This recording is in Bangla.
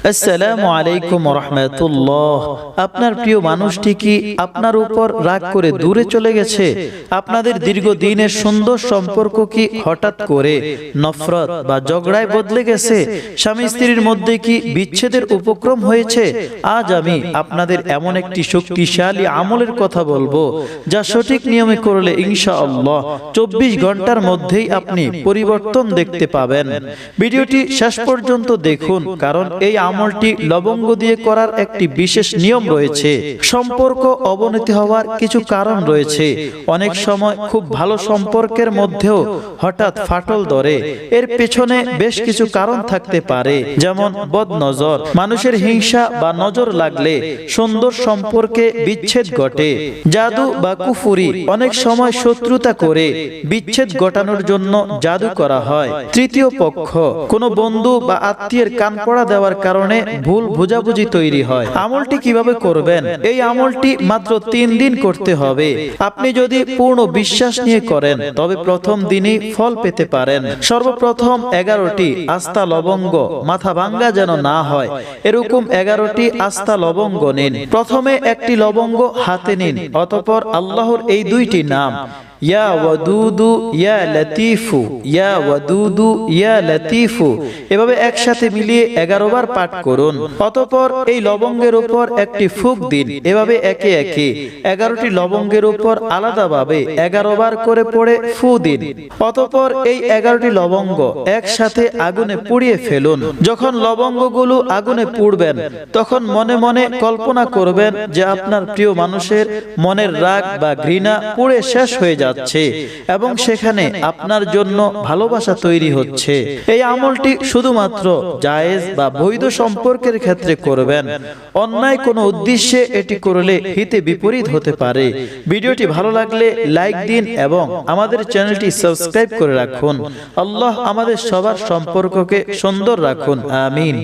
আসসালামু আলাইকুম রাহমাতুল্লাহ। আপনার প্রিয় মানুষটি কি আপনার উপর রাগ করে দূরে চলে গেছে? আপনাদের দীর্ঘদিনের সুন্দর সম্পর্ক কি হঠাৎ করে নফরত বা ঝগড়ায় বদলে গেছে? স্বামী স্ত্রীর মধ্যে কি বিচ্ছেদের উপক্রম হয়েছে? আজ আমি আপনাদের এমন একটি শক্তিশালী আমলের কথা বলবো, যা সঠিক নিয়মে করলে ইনশাআল্লাহ 24 ঘন্টার মধ্যেই আপনি পরিবর্তন দেখতে পাবেন। ভিডিওটি শেষ পর্যন্ত দেখুন, কারণ এই আমলটি লবঙ্গ দিয়ে করার একটি বিশেষ নিয়ম রয়েছে। সম্পর্ক অবনতি হওয়ার কিছু কারণ রয়েছে। অনেক সময় খুব ভালো সম্পর্কের মধ্যেও হঠাৎ ফাটল ধরে। এর পেছনে বেশ কিছু কারণ থাকতে পারে, যেমন বদনজর, মানুষের হিংসা বা নজর লাগলে সুন্দর সম্পর্কে বিচ্ছেদ ঘটে। জাদু বা কুফুরি, অনেক সময় শত্রুতা করে বিচ্ছেদ ঘটানোর জন্য জাদু করা হয়। তৃতীয় পক্ষ, কোনো বন্ধু বা আত্মীয়ের কানপড়া দেওয়ার কারণে ভুল বোঝাবুঝি তৈরি হয়। আমলটি কিভাবে করবেন? এই আমলটি মাত্র 3 দিন করতে হবে। আপনি যদি পূর্ণ বিশ্বাস নিয়ে করেন তবে প্রথম দিনই ফল পেতে পারেন। সর্বপ্রথম 11টি আস্তা লবঙ্গ, মাথা ভাঙ্গা যেন না হয় এরকম 11টি আস্তা লবঙ্গ নিন। প্রথমে একটি লবঙ্গ হাতে নিন, অতঃপর আল্লাহর এই 2টি নাম ইয়া ওয়াদুদু ইয়া লতিফু, ইয়া ওয়াদুদু ইয়া লতিফু এভাবে একসাথে মিলিয়ে 11 বার পাঠ করুন। অতঃপর এই লবঙ্গের উপর একটি ফুঁক দিন। এভাবে একে একে 11টি লবঙ্গের উপর আলাদাভাবে 11 বার করে পড়ে ফু দিন। অতঃপর এই 11টি লবঙ্গ একসাথে আগুনে পুড়িয়ে ফেলুন। যখন লবঙ্গগুলো আগুনে পুড়বেন তখন মনে মনে কল্পনা করবেন যে আপনার প্রিয় মানুষের মনের রাগ বা ঘৃণা পুড়ে শেষ হয়ে যাচ্ছে এবং সেখানে আপনার জন্য ভালোবাসা তৈরি হচ্ছে। এই আমলটি শুধুমাত্র জায়েজ বা বৈধ সম্পর্কের ক্ষেত্রে করবেন। অন্যায় কোনো উদ্দেশ্যে এটি করলে হিতে বিপরীত হতে পারে। ভিডিওটি ভালো লাগলে লাইক দিন এবং আমাদের চ্যানেলটি সাবস্ক্রাইব করে রাখুন। আল্লাহ আমাদের সবার সম্পর্ককে সুন্দর রাখুন। আমিন।